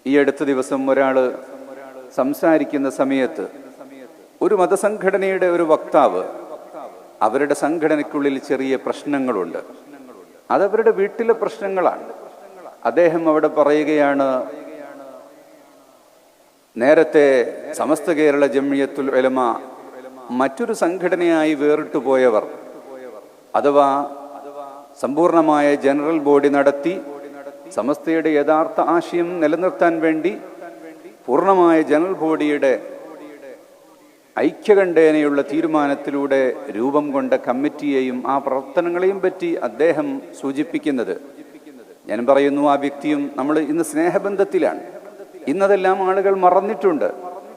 ഈ അടുത്ത ദിവസം ഒരാൾ സംസാരിക്കുന്ന സമയത്ത് ഒരു മതസംഘടനയുടെ ഒരു വക്താവ് അവരുടെ സംഘടനയ്ക്കുള്ളിൽ ചെറിയ പ്രശ്നങ്ങളുണ്ട്, അതവരുടെ വീട്ടിലെ പ്രശ്നങ്ങളാണ്. അദ്ദേഹം അവിടെ പറയുകയാണ്, നേരത്തെ സമസ്ത കേരള ജംഇയ്യത്തുൽ ഉലമ മറ്റൊരു സംഘടനയായി വേറിട്ടു പോയവർ, അഥവാ സമ്പൂർണമായ ജനറൽ ബോഡി നടത്തി സമസ്തയുടെ യഥാർത്ഥ ആശയം നിലനിർത്താൻ വേണ്ടി പൂർണ്ണമായ ജനറൽ ബോഡിയുടെ ഐക്യകണ്ഠേനയുള്ള തീരുമാനത്തിലൂടെ രൂപം കൊണ്ട കമ്മിറ്റിയെയും ആ പ്രവർത്തനങ്ങളെയും പറ്റി അദ്ദേഹം സൂചിപ്പിക്കുന്നത്. ഞാൻ പറയുന്നു, ആ വ്യക്തിയും നമ്മൾ ഇന്ന് സ്നേഹബന്ധത്തിലാണ്. ഇന്നതെല്ലാം ആളുകൾ മറന്നിട്ടുണ്ട്,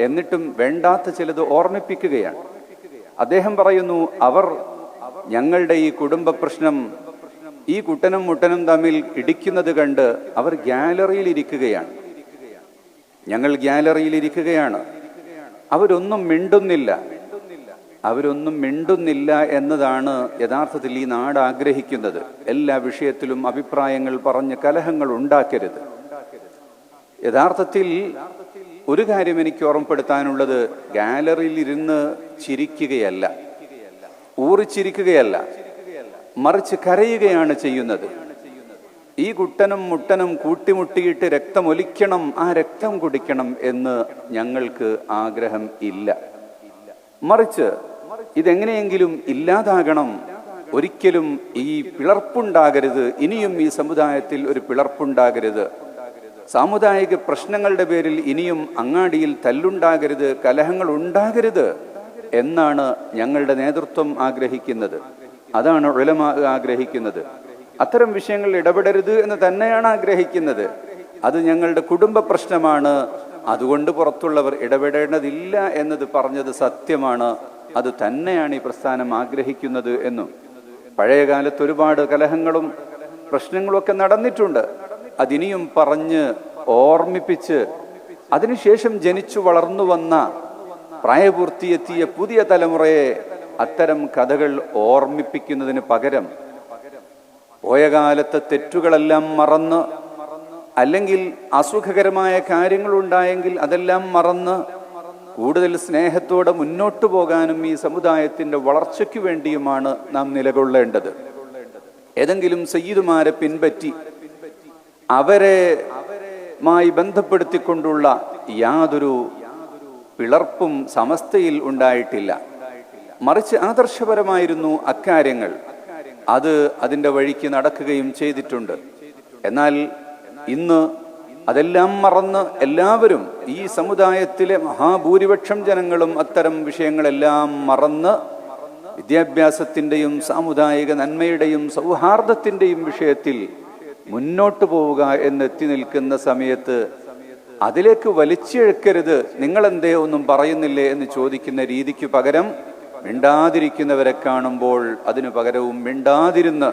എന്നിട്ടും വേണ്ടാത്ത ചിലത് ഓർമ്മിപ്പിക്കുകയാണ്. അദ്ദേഹം പറയുന്നു, അവർ ഞങ്ങളുടെ ഈ കുടുംബ പ്രശ്നം ഈ കുട്ടനും മുട്ടനും തമ്മിൽ ഇടിക്കുന്നത് കണ്ട് അവർ ഗ്യാലറിയിൽ ഇരിക്കുകയാണ്. ഞങ്ങൾ ഗ്യാലറിയിൽ ഇരിക്കുകയാണ്, അവരൊന്നും മിണ്ടുന്നില്ല എന്നതാണ് യഥാർത്ഥത്തിൽ ഈ നാട് ആഗ്രഹിക്കുന്നത്. എല്ലാ വിഷയത്തിലും അഭിപ്രായങ്ങൾ പറഞ്ഞ് കലഹങ്ങൾ ഉണ്ടാക്കരുത്. യഥാർത്ഥത്തിൽ ഒരു കാര്യം എനിക്ക് ഓർമ്മപ്പെടുത്താനുള്ളത്, ഗാലറിയിൽ ഇരുന്ന് ചിരിക്കുകയല്ല, ഊറിച്ചിരിക്കുകയല്ല, മറിച്ച് കരയുകയാണ് ചെയ്യുന്നത്. ഈ കുട്ടനും മുട്ടനും കൂട്ടിമുട്ടിയിട്ട് രക്തമൊലിക്കണം, ആ രക്തം കുടിക്കണം എന്ന് ഞങ്ങൾക്ക് ആഗ്രഹം ഇല്ല. മറിച്ച് ഇതെങ്ങനെയെങ്കിലും ഇല്ലാതാകണം, ഒരിക്കലും ഈ പിളർപ്പുണ്ടാകരുത്, ഇനിയും ഈ സമുദായത്തിൽ ഒരു പിളർപ്പുണ്ടാകരുത്, സാമുദായിക പ്രശ്നങ്ങളുടെ പേരിൽ ഇനിയും അങ്ങാടിയിൽ തല്ലുണ്ടാകരുത്, കലഹങ്ങൾ ഉണ്ടാകരുത് എന്നാണ് ഞങ്ങളുടെ നേതൃത്വം ആഗ്രഹിക്കുന്നത്. അതാണ് ഉലമാ ആഗ്രഹിക്കുന്നത്. അത്തരം വിഷയങ്ങളിൽ ഇടപെടരുത് എന്ന് തന്നെയാണ് ആഗ്രഹിക്കുന്നത്. അത് ഞങ്ങളുടെ കുടുംബ പ്രശ്നമാണ്, അതുകൊണ്ട് പുറത്തുള്ളവർ ഇടപെടേണ്ടതില്ല എന്നത് പറഞ്ഞത് സത്യമാണ്. അത് തന്നെയാണ് ഈ പ്രസ്ഥാനം ആഗ്രഹിക്കുന്നത് എന്നും. പഴയ കാലത്ത് ഒരുപാട് കലഹങ്ങളും പ്രശ്നങ്ങളും ഒക്കെ നടന്നിട്ടുണ്ട്. അതിനിയും പറഞ്ഞ് ഓർമ്മിപ്പിച്ച് അതിനുശേഷം ജനിച്ചു വളർന്നു വന്ന പ്രായപൂർത്തിയെത്തിയ പുതിയ തലമുറയെ അത്തരം കഥകൾ ഓർമ്മിപ്പിക്കുന്നതിന് പകരം പോയ കാലത്തെ തെറ്റുകളെല്ലാം മറന്ന്, അല്ലെങ്കിൽ അസുഖകരമായ കാര്യങ്ങൾ ഉണ്ടായെങ്കിൽ അതെല്ലാം മറന്ന് കൂടുതൽ സ്നേഹത്തോടെ മുന്നോട്ടു പോകാനും ഈ സമുദായത്തിന്റെ വളർച്ചയ്ക്ക് വേണ്ടിയുമാണ് നാം നിലകൊള്ളേണ്ടത്. ഏതെങ്കിലും സയ്യിദുമാരെ പിൻപറ്റി അവരുമായി ബന്ധപ്പെടുത്തിക്കൊണ്ടുള്ള യാതൊരു പിളർപ്പും സമസ്തയിൽ ഉണ്ടായിട്ടില്ല. മറിച്ച് ആദർശപരമായിരുന്നു അക്കാര്യങ്ങൾ. അത് അതിൻ്റെ വഴിക്ക് നടക്കുകയും ചെയ്തിട്ടുണ്ട്. എന്നാൽ ഇന്ന് അതെല്ലാം മറന്ന് എല്ലാവരും, ഈ സമുദായത്തിലെ മഹാഭൂരിപക്ഷം ജനങ്ങളും അത്തരം വിഷയങ്ങളെല്ലാം മറന്ന് വിദ്യാഭ്യാസത്തിൻ്റെയും സാമുദായിക നന്മയുടെയും സൗഹാർദ്ദത്തിൻ്റെയും വിഷയത്തിൽ മുന്നോട്ടു പോവുക എന്നെത്തി നിൽക്കുന്ന സമയത്ത് അതിലേക്ക് വലിച്ചിഴക്കരുത്, നിങ്ങളെന്തേ ഒന്നും പറയുന്നില്ലേ എന്ന് ചോദിക്കുന്ന രീതിക്ക് പകരം മിണ്ടാതിരിക്കുന്നവരെ കാണുമ്പോൾ അതിനു പകരവും മിണ്ടാതിരുന്ന്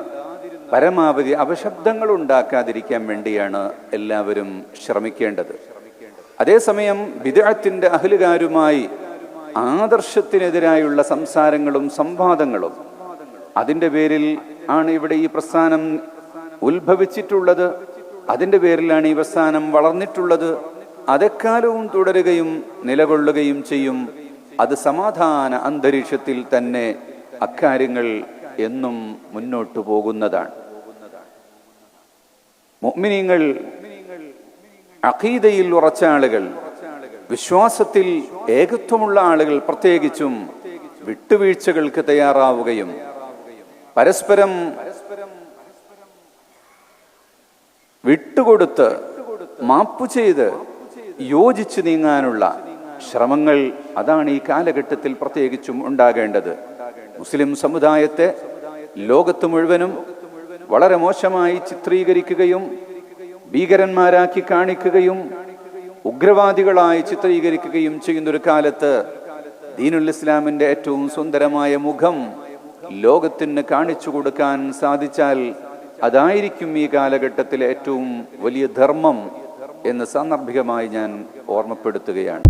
പരമാവധി അപശബ്ദങ്ങൾ ഉണ്ടാക്കാതിരിക്കാൻ വേണ്ടിയാണ് എല്ലാവരും ശ്രമിക്കേണ്ടത്. അതേസമയം ബിദ്അത്തിന്റെ അഹ്ലുകാരുമായി ആദർശത്തിനെതിരായുള്ള സംസാരങ്ങളും സംവാദങ്ങളും, അതിൻ്റെ പേരിൽ ആണ് ഇവിടെ ഈ പ്രസ്ഥാനം ഉത്ഭവിച്ചിട്ടുള്ളത്, അതിൻ്റെ പേരിലാണ് ഈ പ്രസ്ഥാനം വളർന്നിട്ടുള്ളത്. അതെക്കാലവും തുടരുകയും നിലകൊള്ളുകയും ചെയ്യും. അത് സമാധാന അന്തരീക്ഷത്തിൽ തന്നെ അക്കാര്യങ്ങൾ എന്നും മുന്നോട്ടു പോകുന്നതാണ്. മുഅ്മിനീങ്ങൾ, അഖീദയിൽ ഉറച്ച ആളുകൾ, വിശ്വാസത്തിൽ ഏകത്വമുള്ള ആളുകൾ പ്രത്യേകിച്ചും വിട്ടുവീഴ്ചകൾക്ക് തയ്യാറാവുകയും പരസ്പരം വിട്ടുകൊടുത്ത് മാപ്പു ചെയ്ത് യോജിച്ചു നീങ്ങാനുള്ള ശ്രമങ്ങൾ, അതാണ് ഈ കാലഘട്ടത്തിൽ പ്രത്യേകിച്ചും ഉണ്ടാകേണ്ടത്. മുസ്ലിം സമുദായത്തെ ലോകത്ത് മുഴുവനും വളരെ മോശമായി ചിത്രീകരിക്കുകയും ഭീകരന്മാരാക്കി കാണിക്കുകയും ഉഗ്രവാദികളായി ചിത്രീകരിക്കുകയും ചെയ്യുന്നൊരു കാലത്ത് ദീനുൽ ഇസ്ലാമിന്റെ ഏറ്റവും സുന്ദരമായ മുഖം ലോകത്തിന് കാണിച്ചു കൊടുക്കാൻ സാധിച്ചാൽ അതായിരിക്കും ഈ കാലഘട്ടത്തിലെ ഏറ്റവും വലിയ ധർമ്മം എന്ന് സാന്ദർഭികമായി ഞാൻ ഓർമ്മപ്പെടുത്തുകയാണ്.